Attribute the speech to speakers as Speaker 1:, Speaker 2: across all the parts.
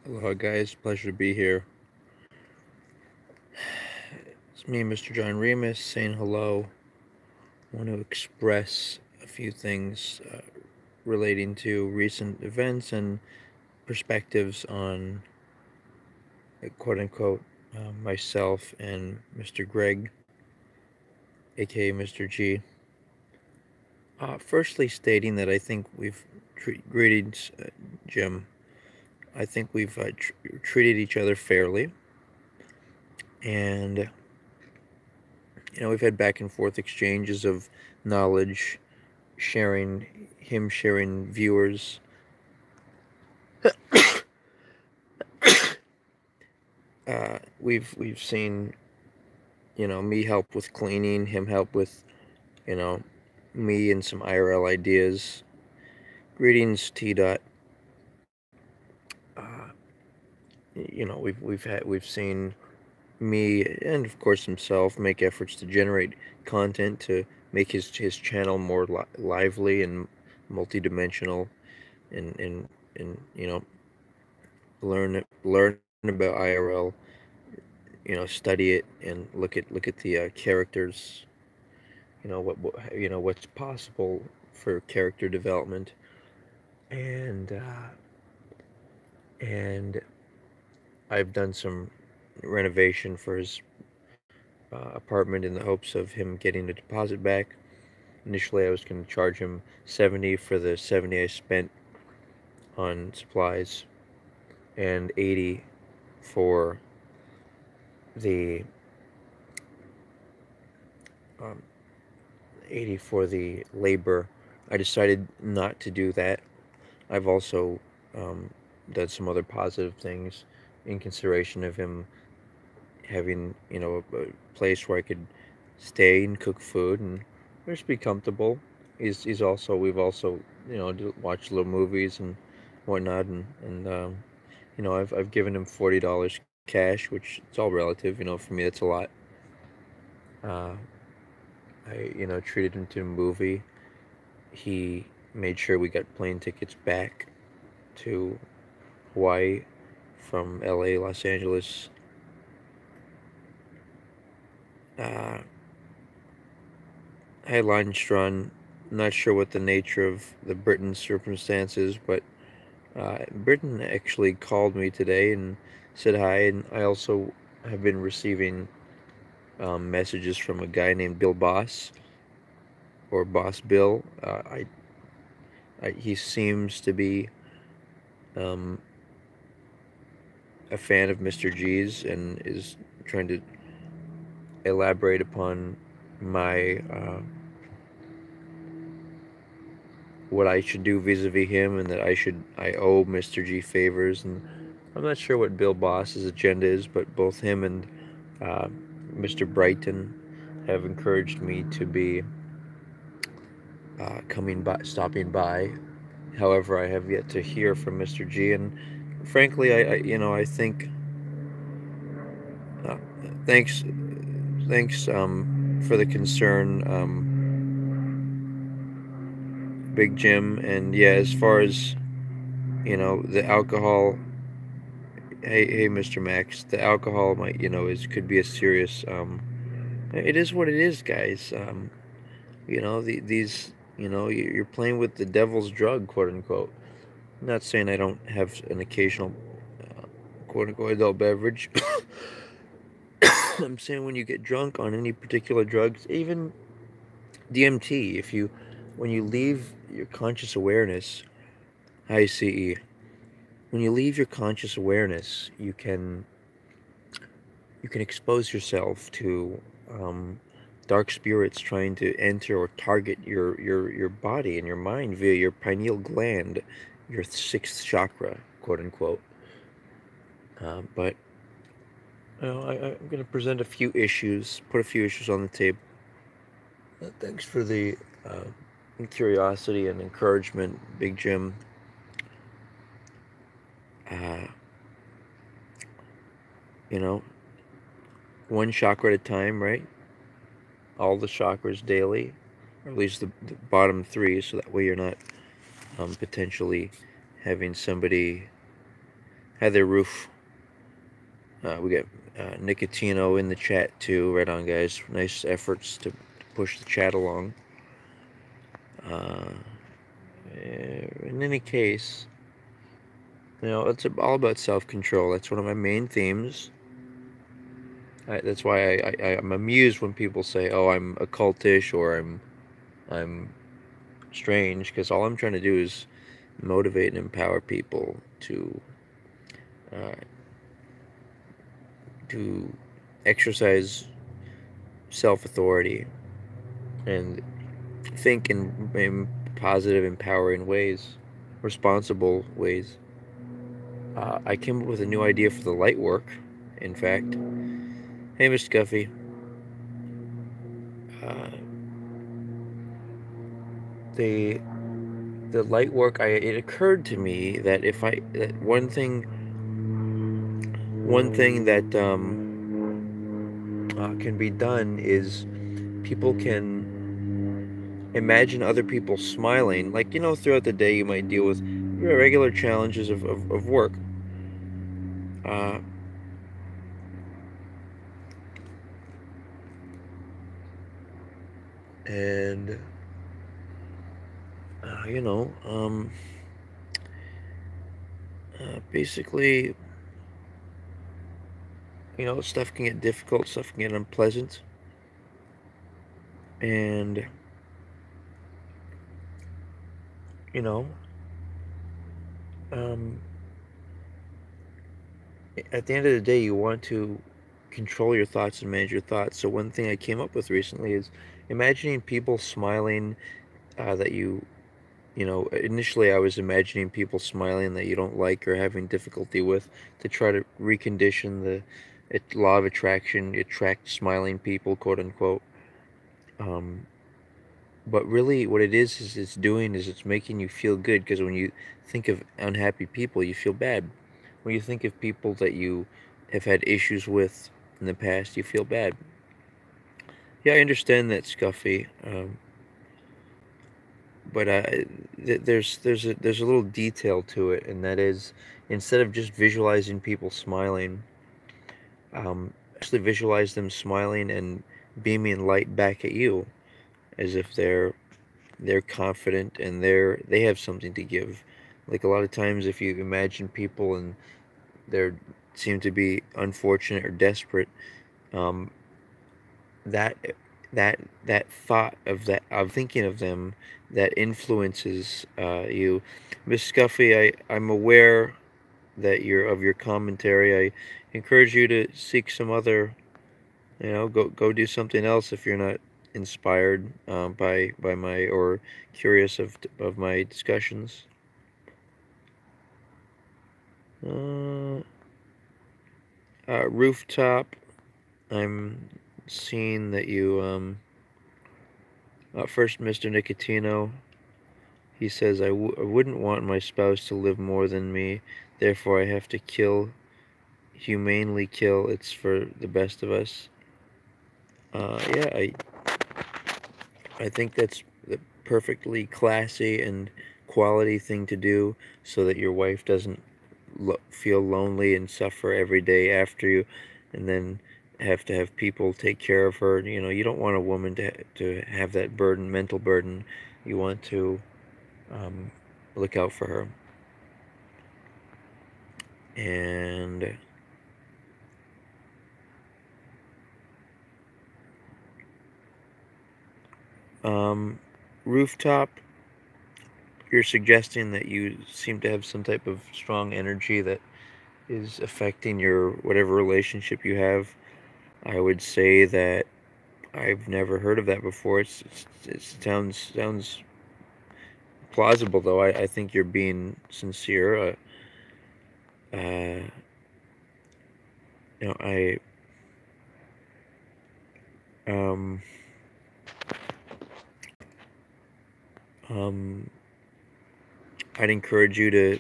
Speaker 1: Aloha guys, pleasure to be here. It's me, Mr. John Remus, saying hello. I want to express a few things relating to recent events and perspectives on, quote unquote, myself and Mr. Greg, aka Mr. G. Firstly, stating that I think greetings, Jim. I think we've treated each other fairly, and we've had back and forth exchanges of knowledge, sharing viewers. We've seen, me help with cleaning, him help with, you know, me and some IRL ideas. Greetings, T. Dot. Uh, we've seen me and of course himself make efforts to generate content to make his channel more lively and multidimensional, and learn about IRL, study it and look at the characters, what's possible for character development, and I've done some renovation for his apartment in the hopes of him getting the deposit back. Initially, I was going to charge him 70 for the 70 I spent on supplies, and 80 for the um, 80 for the labor. I decided not to do that. I've also done some other positive things in consideration of him having, a place where I could stay and cook food and just be comfortable. He's also we've also watched little movies and whatnot, and I've given him $40 cash, which it's all relative. For me that's a lot. Uh, I treated him to a movie. He made sure we got plane tickets back to Hawaii from LA, Los Angeles. I had lunch drawn. Not sure what the nature of the Britain circumstances, but Britain actually called me today and said hi, and I also have been receiving messages from a guy named Bill Boss, or Boss Bill. He seems to be um, a fan of Mr. G's and is trying to elaborate upon my what I should do vis-a-vis him, and that I owe Mr. G favors. And I'm not sure what Bill Boss's agenda is, but both him and uh, Mr. Brighton have encouraged me to be stopping by. However, I have yet to hear from Mr. G, and frankly, I think uh, thanks for the concern, Big Jim. And yeah, as far as the alcohol, hey Mr. Max, the alcohol might could be a serious. It is what it is, guys. These you're playing with the devil's drug, quote unquote. I'm not saying I don't have an occasional quote unquote adult beverage. I'm saying when you get drunk on any particular drugs, even DMT, when you leave your conscious awareness, ICE, when you leave your conscious awareness, you can expose yourself to dark spirits trying to enter or target your body and your mind via your pineal gland, your sixth chakra, quote unquote. But I'm going to present a few issues, put a few issues on the table. Thanks for the curiosity and encouragement, Big Jim. Uh, one chakra at a time, right? All the chakras daily, or at least the bottom three, so that way you're not potentially having somebody Heather Roof. We got Nicotino in the chat too. Right on, guys. Nice efforts to push the chat along. In any case, it's all about self-control. That's one of my main themes. That's why I'm amused when people say, "Oh, I'm occultish" or I'm strange, because all I'm trying to do is motivate and empower people uh, to exercise self-authority and think in positive, empowering ways, responsible ways. I came up with a new idea for the light work. In fact, hey, Mr. Guffey, uh, the the light work. It occurred to me that one thing that can be done is people can imagine other people smiling. Like, throughout the day, you might deal with regular challenges of work. Uh, and, you know, basically, stuff can get difficult, stuff can get unpleasant. And, you know, um, at the end of the day, you want to control your thoughts and manage your thoughts. So one thing I came up with recently is imagining people smiling, that initially I was imagining people smiling that you don't like or having difficulty with, to try to recondition the law of attraction, attract smiling people, quote unquote. Um, but really what it is it's making you feel good, because when you think of unhappy people, you feel bad. When you think of people that you have had issues with in the past, you feel bad. Yeah, I understand that, Scuffy. But there's a little detail to it, and that is, instead of just visualizing people smiling, actually visualize them smiling and beaming light back at you, as if they're confident and they have something to give. Like, a lot of times, if you imagine people and they seem to be unfortunate or desperate, um, that that thought of thinking of them, that influences you. Miss Scuffy, I'm aware that your commentary. I encourage you to seek some other, go do something else if you're not inspired by my, or curious of my discussions. Uh, Rooftop, I'm seeing that you first, Mr. Nicotino. He says, I wouldn't want my spouse to live more than me, therefore I have to humanely kill. It's for the best of us. Yeah, I think that's the perfectly classy and quality thing to do, so that your wife doesn't feel lonely and suffer every day after you, and then have to have people take care of her. You don't want a woman to have that burden, mental burden. You want to look out for her. And Rooftop, you're suggesting that you seem to have some type of strong energy that is affecting your whatever relationship you have. I would say that I've never heard of that before. It sounds plausible, though. I think you're being sincere. Uh, you know, I um um I'd encourage you to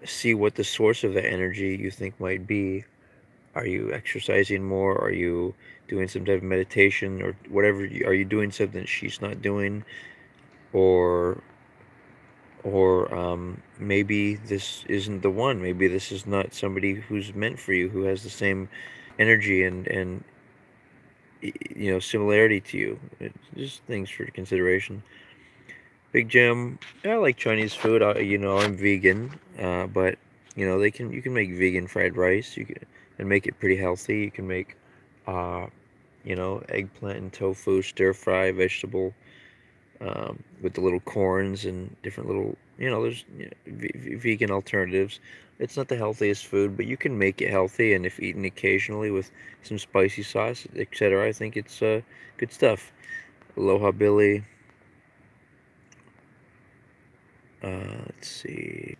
Speaker 1: see what the source of that energy you think might be. Are you exercising more? Are you doing some type of meditation or whatever? Are you doing something that she's not doing, or or maybe this isn't the one. Maybe this is not somebody who's meant for you, who has the same energy and similarity to you. It's just things for consideration. Big Jim, I like Chinese food. I'm vegan, but you can make vegan fried rice. You can and make it pretty healthy. You can make, uh, eggplant and tofu stir fry vegetable, with the little corns and different little, there's vegan alternatives. It's not the healthiest food, but you can make it healthy, and if eaten occasionally with some spicy sauce, etc., I think it's good stuff. Aloha Billy. Let's see.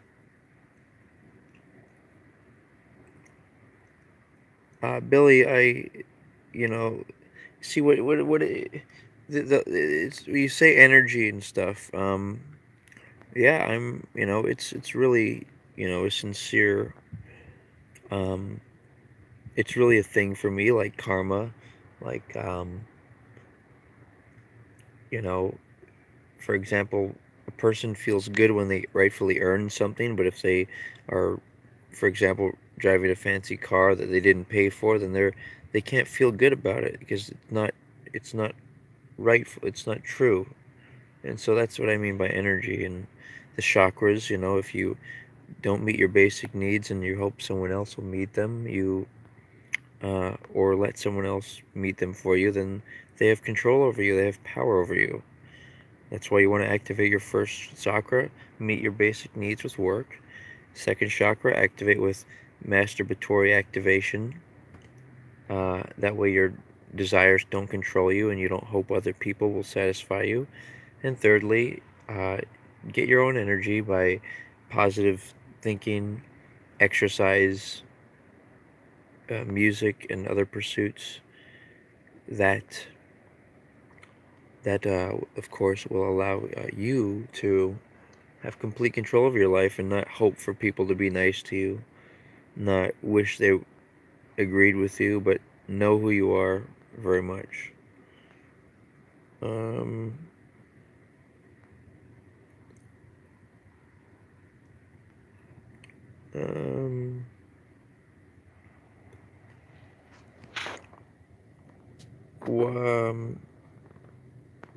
Speaker 1: Billy, you know, see it's you say energy and stuff. Yeah, it's really, a sincere, um, it's really a thing for me, like karma, like, you know, for example, a person feels good when they rightfully earn something, but if they are, for example, driving a fancy car that they didn't pay for, then they can't feel good about it because it's not rightful, it's not true. And so that's what I mean by energy and the chakras. If you don't meet your basic needs and you hope someone else will meet them, or let someone else meet them for you, then they have control over you. They have power over you. That's why you want to activate your first chakra, meet your basic needs with work. Second chakra, activate with masturbatory activation. That way your desires don't control you and you don't hope other people will satisfy you. And thirdly, uh, get your own energy by positive thinking, exercise, music, and other pursuits that of course, will allow you to have complete control of your life and not hope for people to be nice to you, not wish they agreed with you, but know who you are very much. Um, um, um,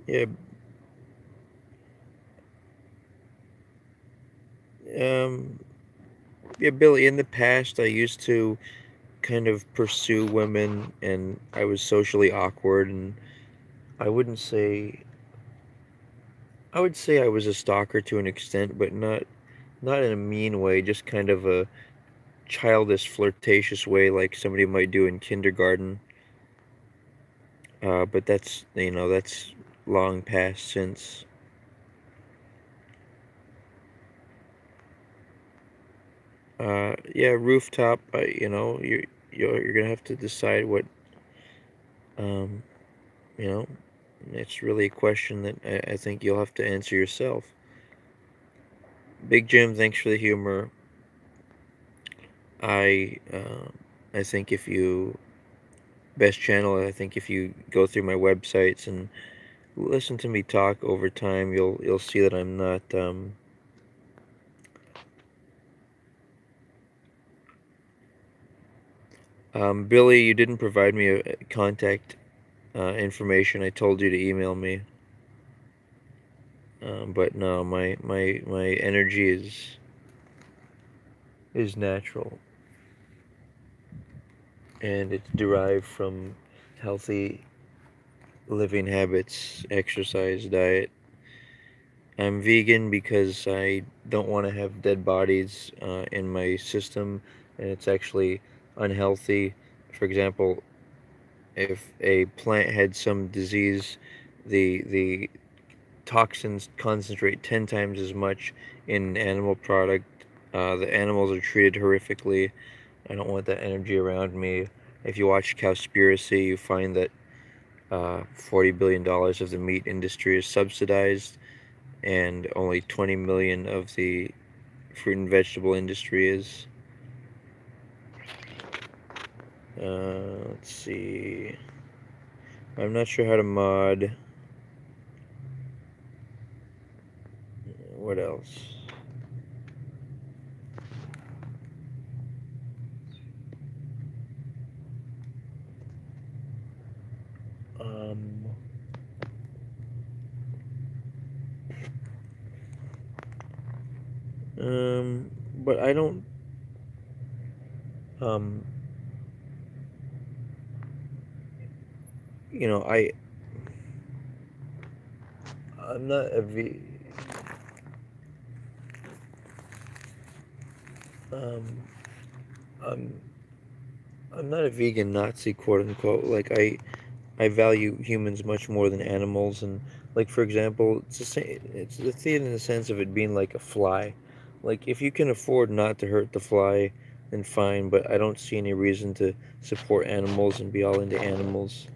Speaker 1: yeah, um, yeah, Billy, in the past, I used to kind of pursue women, and I was socially awkward, and I wouldn't say, I would say I was a stalker to an extent, but not in a mean way, just kind of a childish, flirtatious way like somebody might do in kindergarten. But that's long past since. Yeah, rooftop. You're gonna have to decide what. Um, you know, it's really a question that I think you'll have to answer yourself. Big Jim, thanks for the humor. I I think if you best channel, I think if you go through my websites and listen to me talk over time, you'll see that I'm not. Billy, you didn't provide me a contact information. I told you to email me, but no, my energy is natural, and it's derived from healthy living habits, exercise, diet. I'm vegan because I don't want to have dead bodies in my system, and it's actually unhealthy. For example, if a plant had some disease, the toxins concentrate 10 times as much in animal product. The animals are treated horrifically. I don't want that energy around me. If you watch Cowspiracy, you find that $40 billion of the meat industry is subsidized, and only 20 million of the fruit and vegetable industry is. Let's see. I'm not sure how to mod. What else? Um, but I don't, um, you know, I'm not a um, I'm, I'm not a vegan Nazi, quote unquote. Like I value humans much more than animals, and like for example, it's the same. It's the thing in the sense of it being like a fly. Like if you can afford not to hurt the fly, then fine. But I don't see any reason to support animals and be all into animals.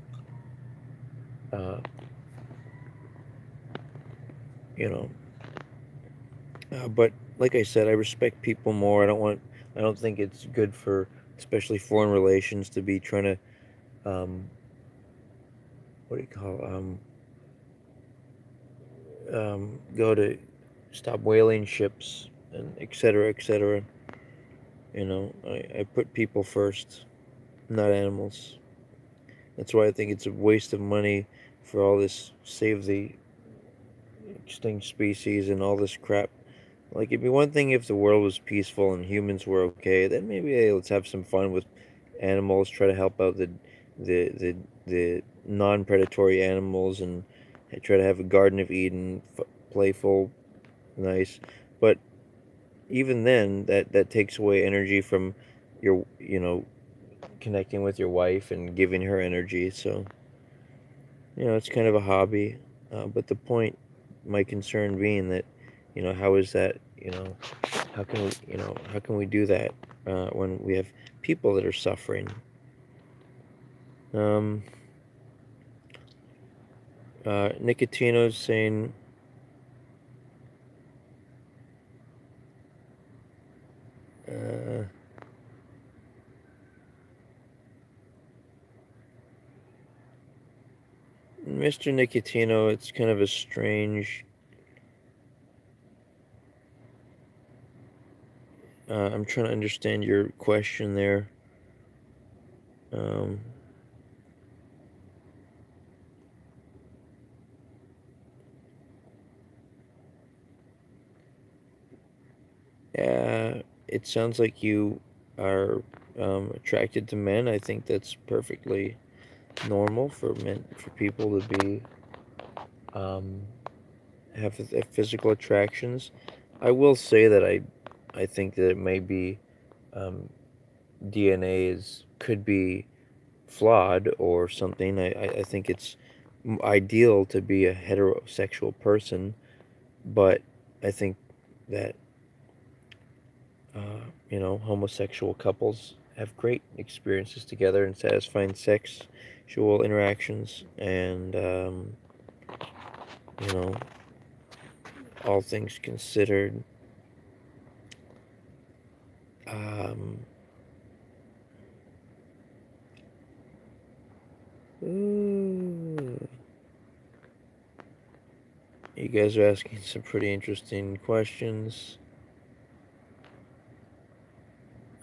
Speaker 1: Uh, you know. But like I said, I respect people more. I don't think it's good for, especially foreign relations, to be trying to, what do you call, go to stop whaling ships and et cetera, et cetera. You know, I put people first, not animals. That's why I think it's a waste of money for all this save the extinct species and all this crap. Like, it'd be one thing if the world was peaceful and humans were okay, then maybe hey, let's have some fun with animals, try to help out the non-predatory animals, and try to have a Garden of Eden, playful, nice. But even then, that takes away energy from your, connecting with your wife and giving her energy. So, it's kind of a hobby. But the point, my concern being that, how is that, how can we, how can we do that when we have people that are suffering? Um, Nicotino's saying, uh, Mr. Nicotino, it's kind of a strange. I'm trying to understand your question there. Um, it sounds like you are attracted to men. I think that's perfectly normal for men, for people to be um, have physical attractions. I will say that I think that it may be um, DNA could be flawed or something. I think it's ideal to be a heterosexual person, but I think that homosexual couples have great experiences together and satisfying sexual interactions, and you know, all things considered, um, ooh, you guys are asking some pretty interesting questions.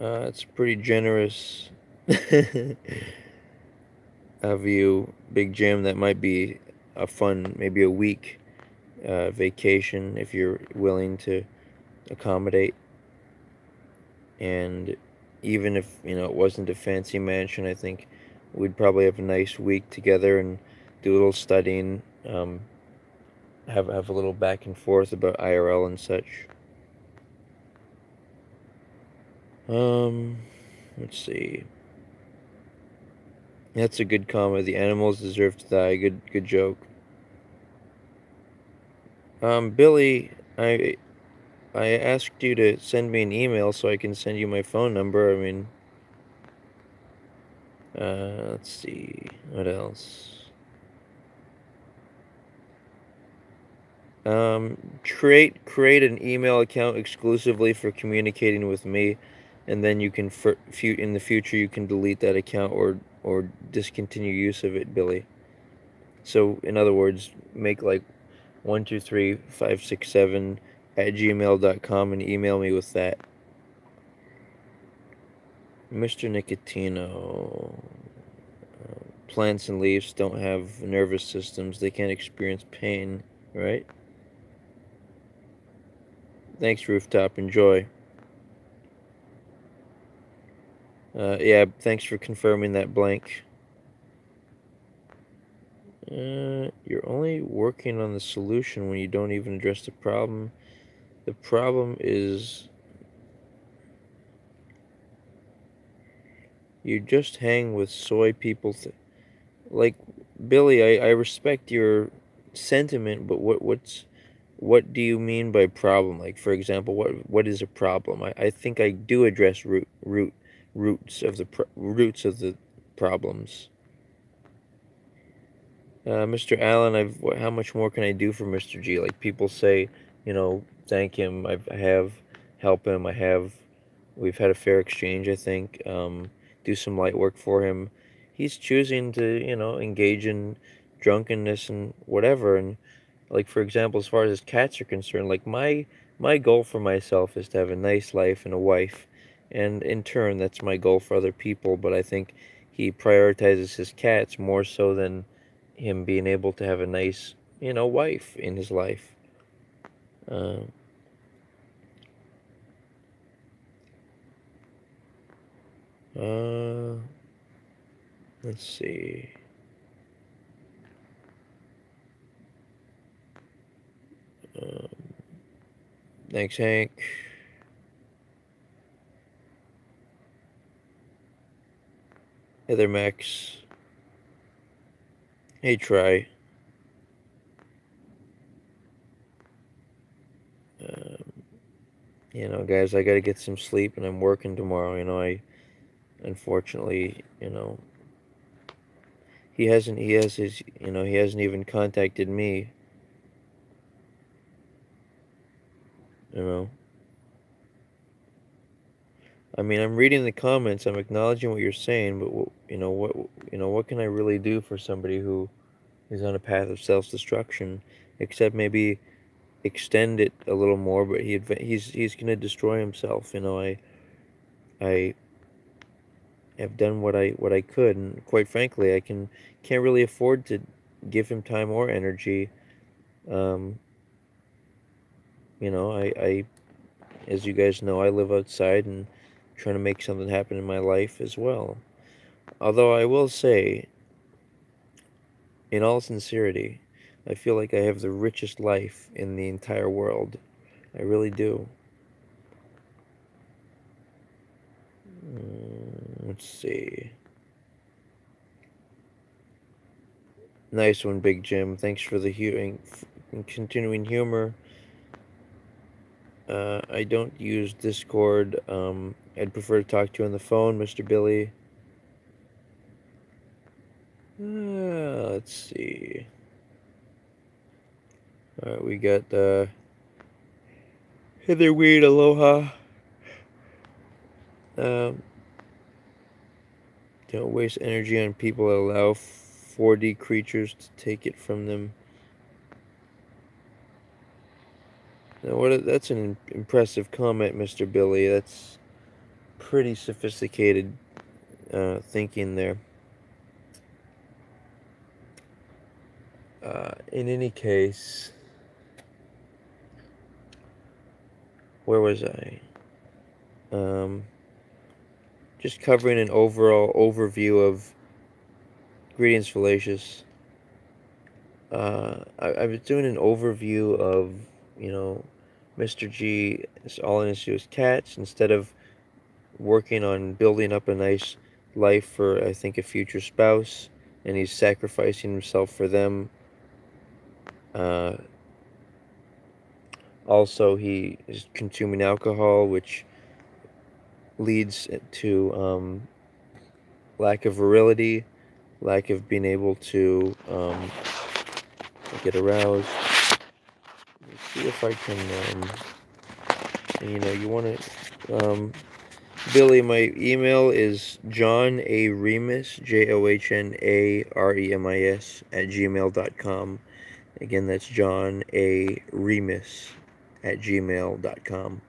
Speaker 1: It's pretty generous of you, Big Jim. That might be a fun, maybe a week vacation if you're willing to accommodate. And even if, it wasn't a fancy mansion, I think we'd probably have a nice week together and do a little studying, have a little back and forth about IRL and such. Um, let's see. That's a good comment. The animals deserve to die. Good joke. Billy, I asked you to send me an email so I can send you my phone number. I mean, let's see. What else? Create an email account exclusively for communicating with me, and then you can in the future you can delete that account or discontinue use of it, Billy. So in other words, make like 123 567 at gmail.com and email me with that. Mr. Nicotino. plants and leaves don't have nervous systems. They can't experience pain, right? Thanks, Rooftop. Enjoy. Yeah, thanks for confirming that blank. You're only working on the solution when you don't even address the problem. The problem is you just hang with soy people. Like, Billy, I respect your sentiment, but what do you mean by problem? Like, for example, what is a problem? I think I do address roots of the problems. Mr. Allen, how much more can I do for Mr. G? Like, people say, thank him. I have help him. We've had a fair exchange, I think. Do some light work for him. He's choosing to, engage in drunkenness and whatever. And like, for example, as far as his cats are concerned, like my goal for myself is to have a nice life and a wife, and in turn, that's my goal for other people. But I think he prioritizes his cats more so than him being able to have a nice, wife in his life. Uh, uh, let's see. Um, Thanks, Hank. Heather Max. Hey, Try. Um, guys, I gotta get some sleep, and I'm working tomorrow. Unfortunately, he hasn't even contacted me. You know, I mean, I'm reading the comments, I'm acknowledging what you're saying, but what can I really do for somebody who is on a path of self-destruction, except maybe extend it a little more? But he's gonna destroy himself. I have done what I could, and quite frankly, can't really afford to give him time or energy. Um, I as you guys know, I live outside and trying to make something happen in my life as well. Although I will say, in all sincerity, I feel like I have the richest life in the entire world. I really do. Let's see. Nice one, Big Jim. Thanks for the continuing humor. I don't use Discord. I'd prefer to talk to you on the phone, Mr. Billy. Let's see. Alright, we got Heather Weed, aloha. Don't waste energy on people that allow 4D creatures to take it from them. Now, that's an impressive comment, Mr. Billy. That's pretty sophisticated thinking there. In any case, where was I? Just covering an overall overview of Greetings, Fallacious. I was doing an overview of, Mr. G is all in his cats, instead of working on building up a nice life for, I think, a future spouse, and he's sacrificing himself for them. Also, he is consuming alcohol, which leads to lack of virility, lack of being able to get aroused. Let's see if I can, you want to, Billy, my email is John A. Remis, JOHNAREMIS, @gmail.com. Again, that's John A. Remis @gmail.com.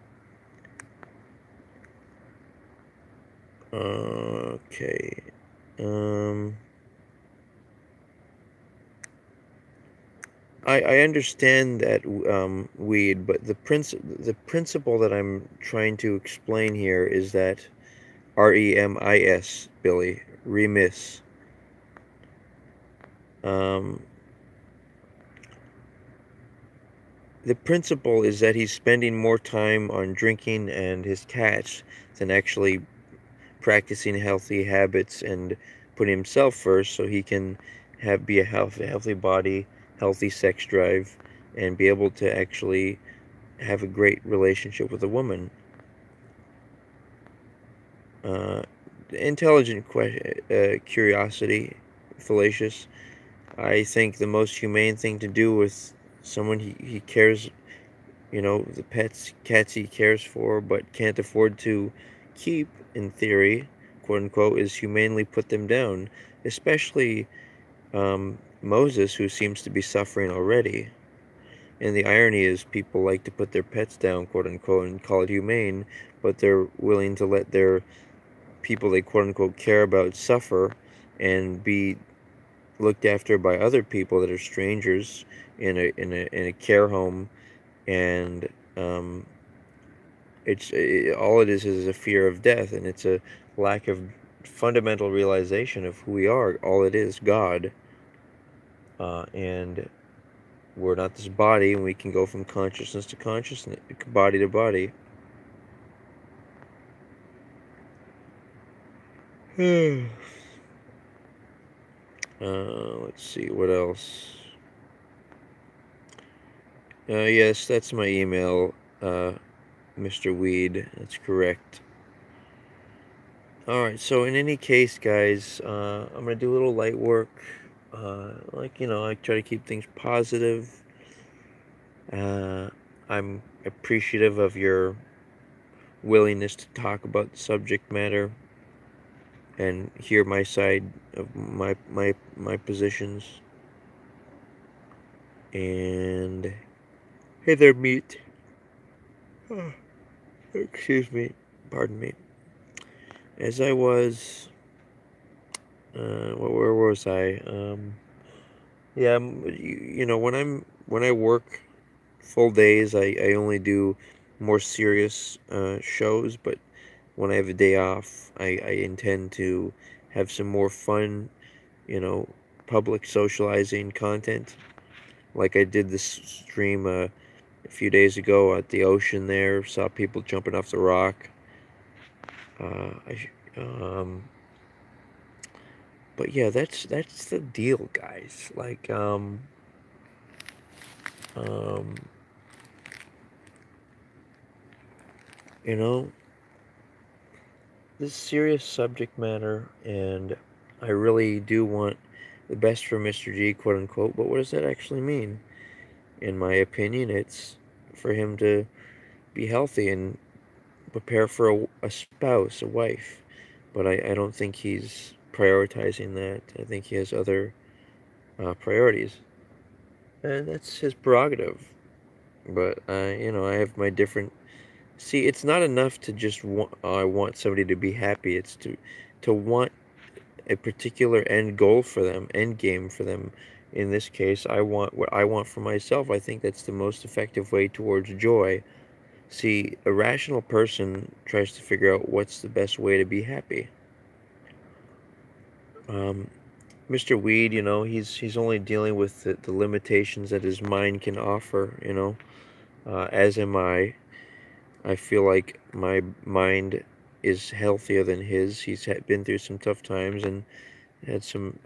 Speaker 1: Okay. I understand that weed, but the principle that I'm trying to explain here is that REMIS, Billy, remiss. Um, the principle is that he's spending more time on drinking and his cats than actually practicing healthy habits and putting himself first, so he can be a healthy body, healthy sex drive, and be able to actually have a great relationship with a woman. Uh, Intelligent curiosity, fallacious. I think the most humane thing to do with someone he cares, the cats he cares for but can't afford to keep, in theory, quote unquote, is humanely put them down, especially Moses, who seems to be suffering already. And the irony is people like to put their pets down, quote unquote, and call it humane, but they're willing to let their people they quote unquote care about suffer and be looked after by other people that are strangers in a care home, and all it is a fear of death, and it's a lack of fundamental realization of who we are. All it is, God, and we're not this body, and we can go from consciousness to consciousness, body to body. Let's see what else. Yes, that's my email, Mr. Weed. That's correct. Alright, so in any case, guys, I'm gonna do a little light work. I try to keep things positive. I'm appreciative of your willingness to talk about the subject matter and hear my side of my positions. And hey there, meat. Excuse me, pardon me. As I was, where was I? Yeah, when I work full days, I only do more serious shows. But when I have a day off, I intend to have some more fun, public socializing content. Like I did this stream a few days ago at the ocean there. Saw people jumping off the rock. But yeah, that's the deal, guys. Um, you know, this serious subject matter, and I really do want the best for MrG, quote unquote. But what does that actually mean? In my opinion, it's for him to be healthy and prepare for a spouse, a wife. But I don't think he's prioritizing that. I think he has other priorities, and that's his prerogative. But I have my different. See, it's not enough to just want. I want somebody to be happy. It's to want a particular end goal for them, end game for them. In this case, I want what I want for myself. I think that's the most effective way towards joy. See, a rational person tries to figure out what's the best way to be happy. Mr. Weed, he's only dealing with the limitations that his mind can offer, as am I. I feel like my mind is healthier than his. He's been through some tough times and had some,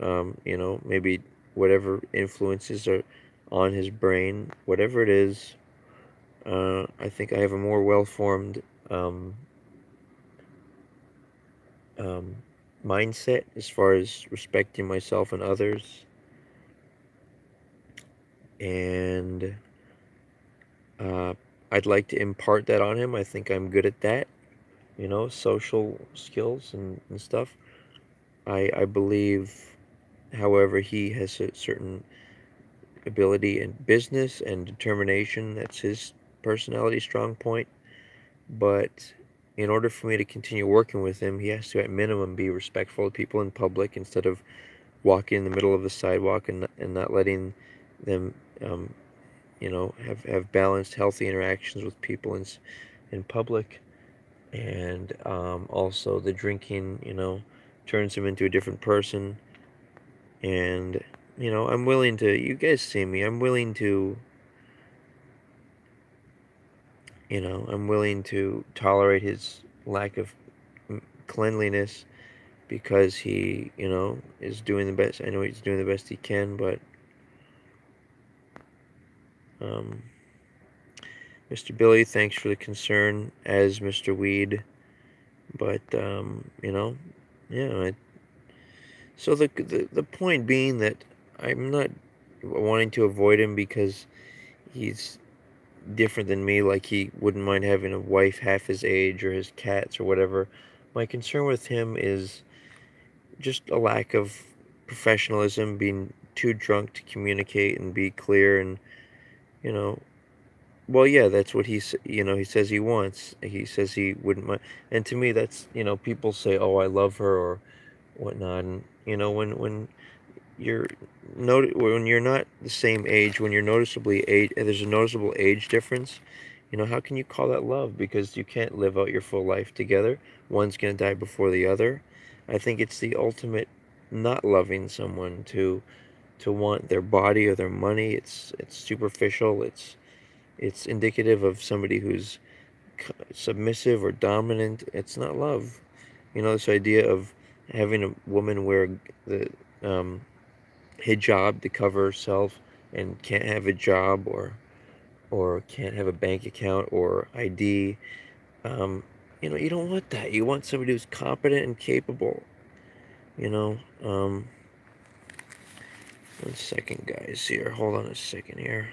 Speaker 1: maybe whatever influences are on his brain, whatever it is. I think I have a more well-formed um, mindset as far as respecting myself and others. And I'd like to impart that on him. I think I'm good at that, social skills and stuff. I believe, however, he has a certain ability in business and determination. That's his personality strong point. But in order for me to continue working with him, he has to, at minimum, be respectful of people in public instead of walking in the middle of the sidewalk and not letting them, have balanced, healthy interactions with people in public, and also the drinking, turns him into a different person. And I'm willing to. You guys see me. I'm willing to tolerate his lack of cleanliness because he, is doing the best. I know he's doing the best he can, but um, Mr. Billy, thanks for the concern, as Mr. Weed. But yeah. So the point being that I'm not wanting to avoid him because he's different than me. Like, he wouldn't mind having a wife half his age or his cats or whatever. My concern with him is just a lack of professionalism, being too drunk to communicate and be clear, and you know well, yeah, that's what he says he wants. He says he wouldn't mind. And to me, that's, people say, oh, I love her or whatnot. And when you're when you're not the same age, when you're noticeably age, there's a noticeable age difference. How can you call that love? Because you can't live out your full life together. One's gonna die before the other. I think it's the ultimate not loving someone to want their body or their money. It's superficial. It's indicative of somebody who's submissive or dominant. It's not love. This idea of having a woman wear the hijab to cover herself and can't have a job or can't have a bank account or ID. You don't want that. You want somebody who's competent and capable. You know. 1 second, guys. Here, hold on a second here.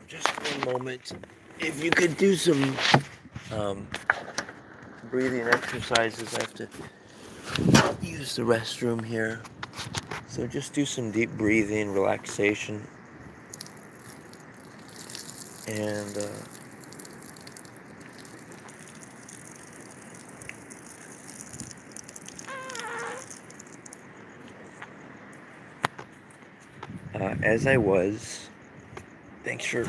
Speaker 1: Just one moment. If you could do some breathing exercises, I have to use the restroom here. So just do some deep breathing, relaxation, and as I was, thanks for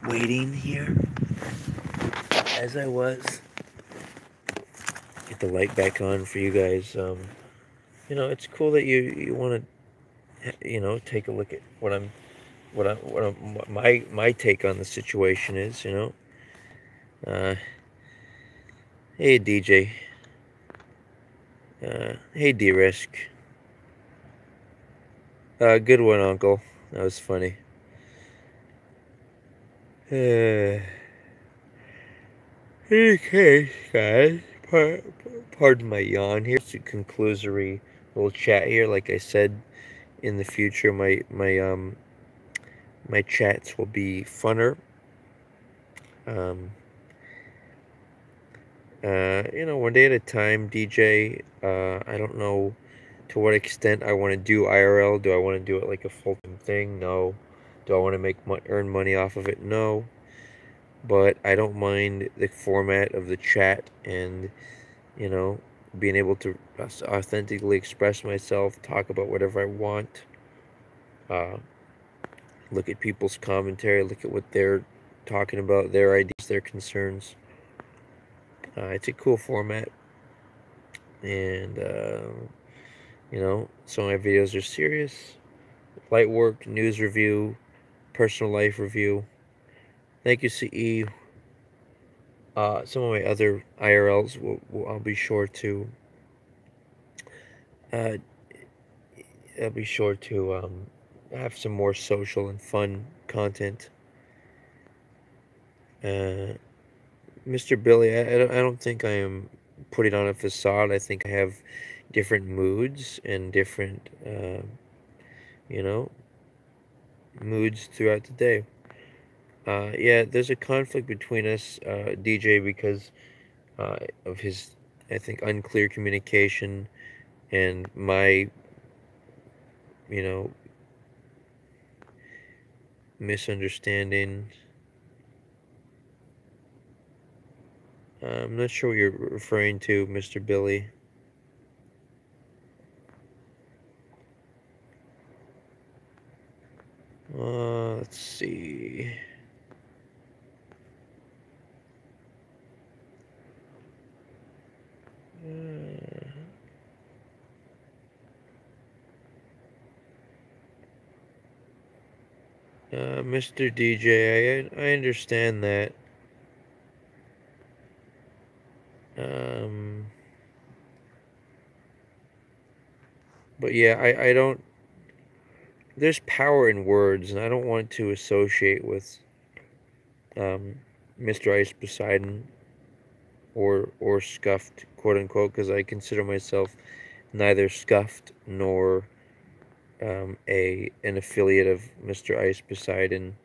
Speaker 1: waiting here. As I was, get the light back on for you guys. It's cool that you want to, take a look at what my take on the situation is. Hey DJ, hey D-Risk, good one, Uncle. That was funny. Okay, guys, pardon my yawn here. It's a conclusory little chat here. Like I said, in the future, my chats will be funner. One day at a time, DJ. I don't know to what extent I want to do IRL. Do I want to do it like a full-time thing? No. Do I want to earn money off of it? No. But I don't mind the format of the chat and, being able to authentically express myself, talk about whatever I want, look at people's commentary, look at what they're talking about, their ideas, their concerns. It's a cool format, and some of my videos are serious, light work, news review, personal life review. Thank you, CE. Some of my other IRLs I'll be sure to have some more social and fun content. Mr. Billy, I don't think I am putting on a facade. I think I have different moods and different, moods throughout the day. Yeah, there's a conflict between us, DJ, because of his, I think, unclear communication and my, misunderstanding. I'm not sure what you're referring to, Mr. Billy. Mr. DJ, I understand that. Um, but yeah, I don't. There's power in words, and I don't want to associate with um, Mr. Ice Poseidon or scuffed, quote unquote, because I consider myself neither scuffed nor an affiliate of Mr. Ice Poseidon.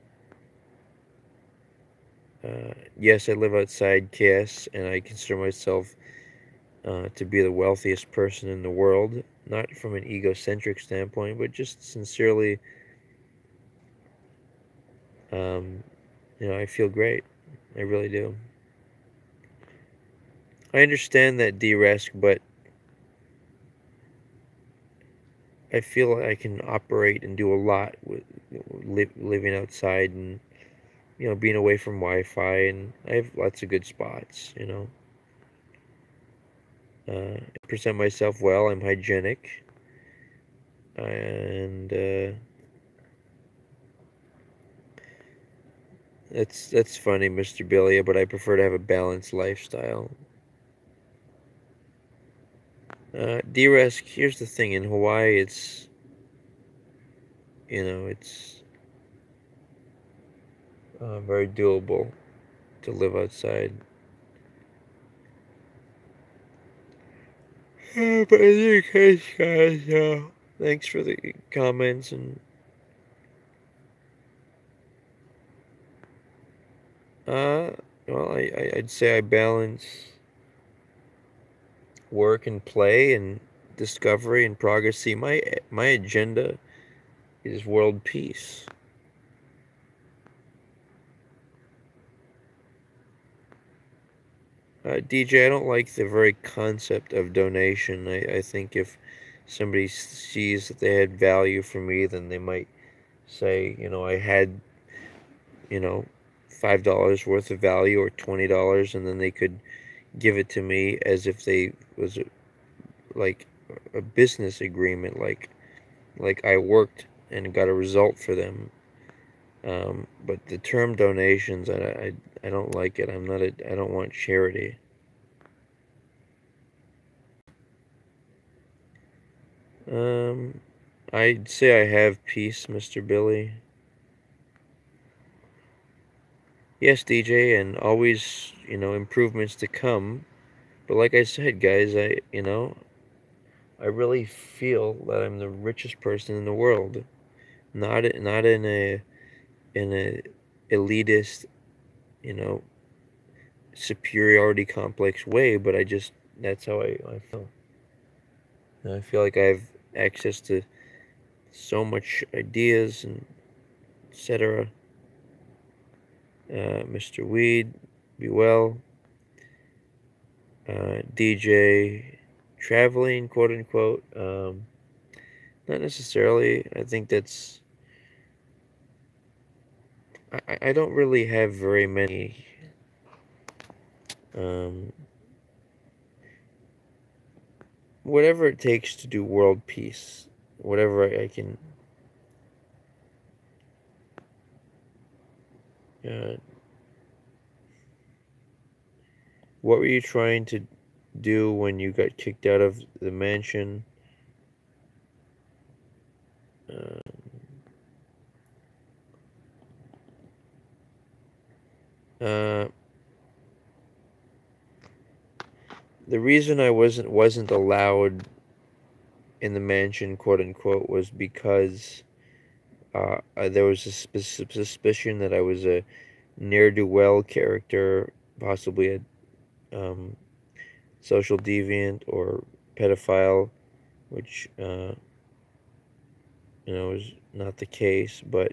Speaker 1: Yes, I live outside KS, and I consider myself to be the wealthiest person in the world, not from an egocentric standpoint, but just sincerely, um, I feel great. I really do. I understand that D-Resk, but I feel like I can operate and do a lot with living outside and, being away from Wi-Fi, and I have lots of good spots. I present myself well. I'm hygienic, and that's funny, Mr. Billy, but I prefer to have a balanced lifestyle. D-Resk, here's the thing. In Hawaii, it's very doable to live outside. But in any case, guys, thanks for the comments, and uh, well, I'd say I balance work and play and discovery and progress. See, my agenda is world peace. DJ, I don't like the very concept of donation. I think if somebody sees that they had value for me, then they might say, I had, you know, $5 worth of value or $20, and then they could give it to me as if they was like a business agreement, like I worked and got a result for them. But the term donations, I don't like it. I don't want charity. Um, I'd say I have peace, Mr. Billy. Yes, DJ, and always, improvements to come. But like I said, guys, I really feel that I'm the richest person in the world. Not in a elitist, you know, superiority complex way, but that's how I feel. And I feel like I have access to so much ideas and etc. Mr. Weed, be well. DJ traveling, quote unquote. Not necessarily. I think I don't really have very many um, whatever it takes to do world peace, whatever I can. Uh, what were you trying to do when you got kicked out of the mansion? Uh, uh, the reason I wasn't allowed in the mansion, quote unquote, was because there was a suspicion that I was a ne'er-do-well character, possibly a social deviant or pedophile, which is not the case. But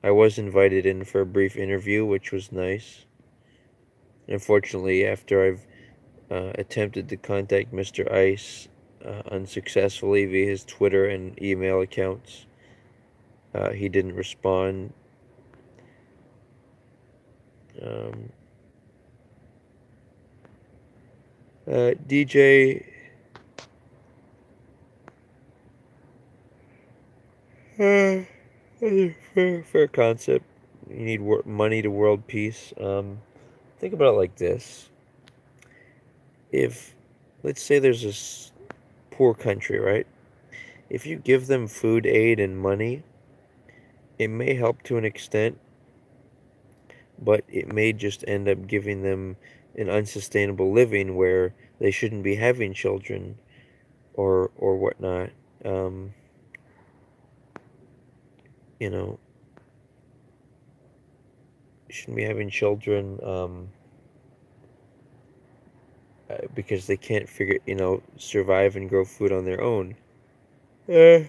Speaker 1: I was invited in for a brief interview, which was nice. Unfortunately, after I've attempted to contact Mr. Ice unsuccessfully via his Twitter and email accounts, he didn't respond. Um, DJ, Fair concept. You need money to world peace. Think about it like this. If, let's say there's this poor country, right? If you give them food aid and money, it may help to an extent, but it may just end up giving them an unsustainable living where they shouldn't be having children or whatnot. Um, you know, shouldn't be having children because they can't survive and grow food on their own. Uh,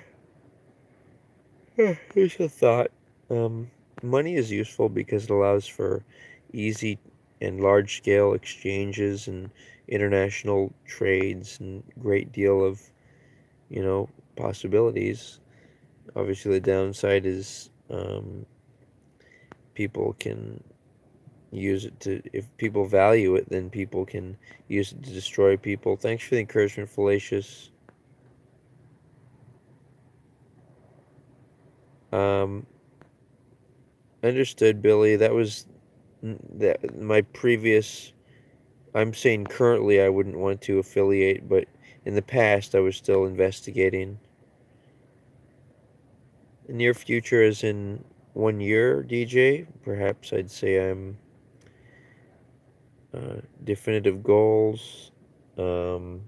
Speaker 1: Here's a thought. Um, Money is useful because it allows for easy and large-scale exchanges and international trades and great deal of, possibilities. Obviously, the downside is people can use it to, if people value it, then people can use it to destroy people. Thanks for the encouragement, Fallacious. Um, Understood, Billy. That was that my previous. I'm saying currently I wouldn't want to affiliate, but in the past I was still investigating. The near future, as in 1 year, DJ. Perhaps I'd say I'm definitive goals. Um,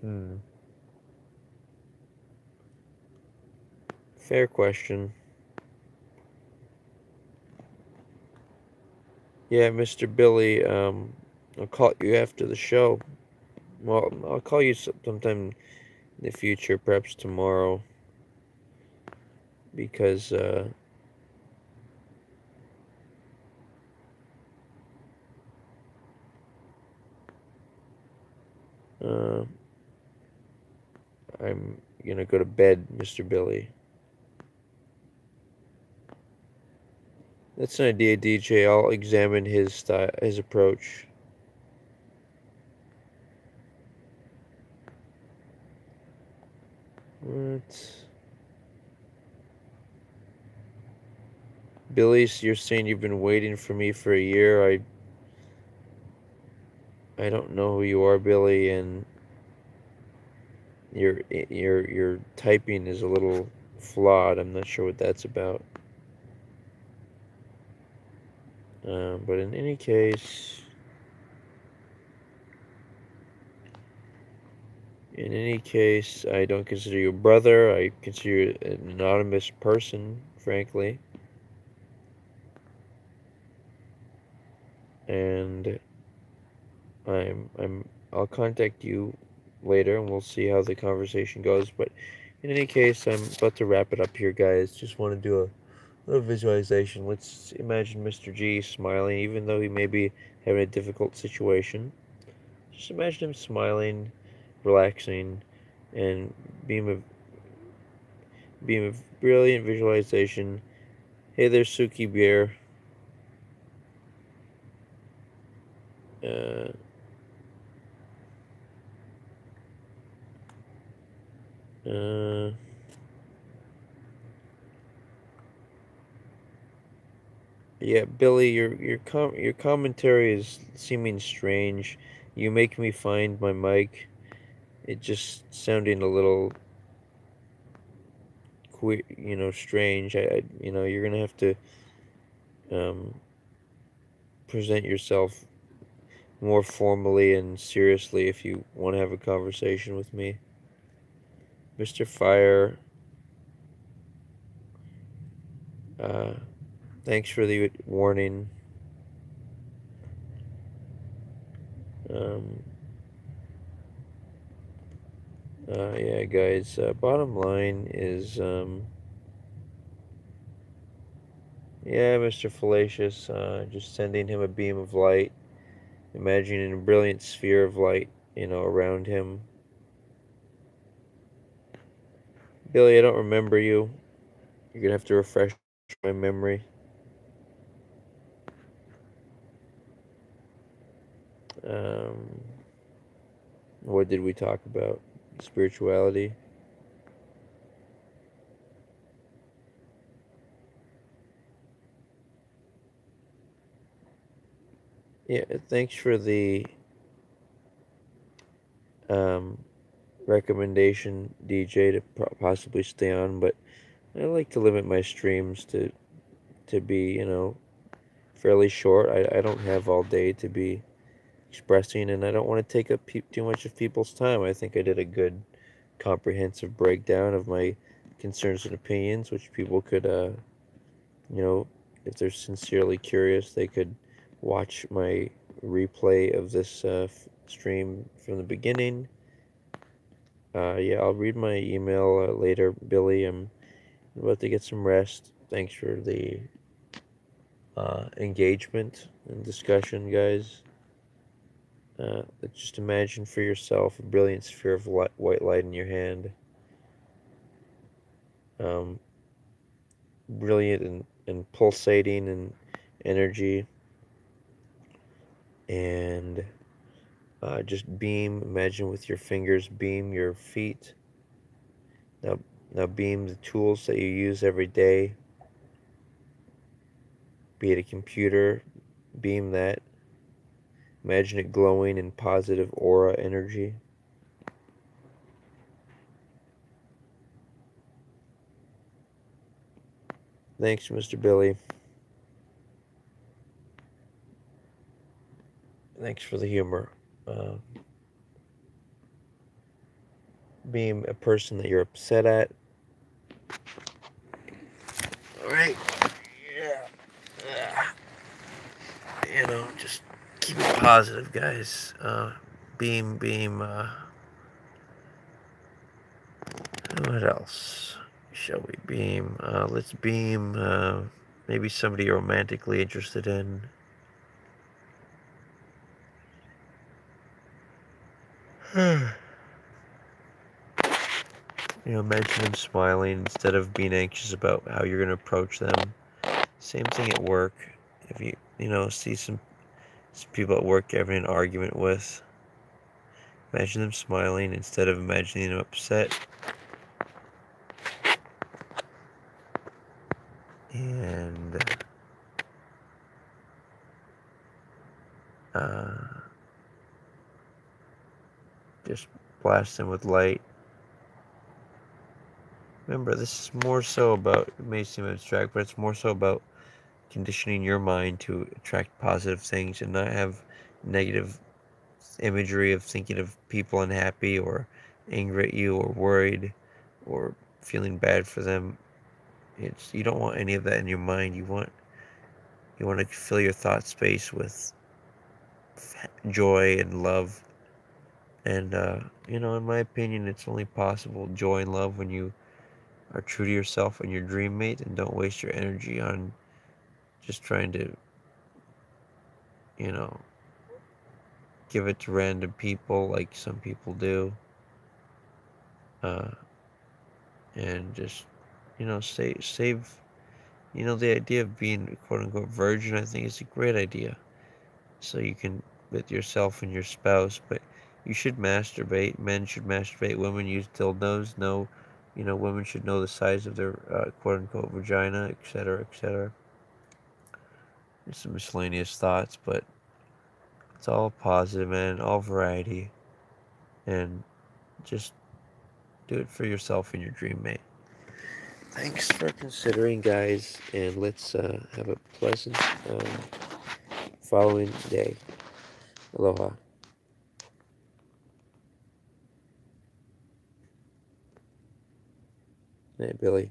Speaker 1: hmm. Fair question. Yeah, Mr. Billy. I'll call you after the show. Well, I'll call you sometime in the future, perhaps tomorrow, because uh, I'm gonna go to bed, Mr. Billy. That's an idea, DJ. I'll examine his style, his approach. What? Billy, you're saying you've been waiting for me for a year. I don't know who you are, Billy, and your typing is a little flawed. I'm not sure what that's about. But in any case, I don't consider you a brother. I consider you an anonymous person, frankly. And I'll contact you later and we'll see how the conversation goes. But in any case, I'm about to wrap it up here, guys. Just want to do a little visualization. Let's imagine MrG smiling, even though he may be having a difficult situation. Just imagine him smiling, relaxing, and beam of brilliant visualization. Hey there, Suki Bear. Uh, uh, yeah, Billy, your commentary is seeming strange. You make me find my mic. It just sounding a little strange. You're gonna have to um, present yourself more formally and seriously if you want to have a conversation with me. Mr. Fire, uh, thanks for the warning. Um, yeah, guys, bottom line is, yeah, Mr. Fallacious, just sending him a beam of light, imagining a brilliant sphere of light, around him. Billy, I don't remember you. You're gonna have to refresh my memory. Um, what did we talk about? Spirituality. Yeah, thanks for the um, recommendation, DJ, to possibly stay on, but I like to limit my streams to be, fairly short. I don't have all day to be expressing, and I don't want to take up too much of people's time. I think I did a good, comprehensive breakdown of my concerns and opinions, which people could, if they're sincerely curious, they could watch my replay of this stream from the beginning. Yeah, I'll read my email later, Billy. I'm about to get some rest. Thanks for the engagement and discussion, guys. Just imagine for yourself a brilliant sphere of white light in your hand. Um, Brilliant and pulsating and energy. And just beam, imagine with your fingers, beam your feet. Now, now beam the tools that you use every day, be it a computer, beam that. Imagine it glowing in positive aura energy. Thanks, Mr. Billy. Thanks for the humor. Being a person that you're upset at. Alright. Yeah. Just keep it positive, guys. Beam. What else shall we beam? Let's beam maybe somebody you're romantically interested in. Imagine them smiling instead of being anxious about how you're going to approach them. Same thing at work. If you see some people at work you're having an argument with, imagine them smiling instead of imagining them upset. And just blast them with light. Remember, this is more so about, it may seem abstract, but it's more so about conditioning your mind to attract positive things and not have negative imagery of thinking of people unhappy or angry at you or worried or feeling bad for them. You don't want any of that in your mind. You want to fill your thought space with joy and love. And in my opinion, it's only possible, joy and love, when you are true to yourself and your dream mate and don't waste your energy on just trying to give it to random people like some people do. And just save the idea of being quote unquote virgin, I think, is a great idea. So you can, with yourself and your spouse, but you should masturbate. Men should masturbate. Women use dildos. No, women should know the size of their quote unquote vagina, etc., etc. There's some miscellaneous thoughts, but it's all positive, man. All variety, and just do it for yourself and your dream mate. Thanks for considering, guys, and let's have a pleasant following day. Aloha. Hey, Billy.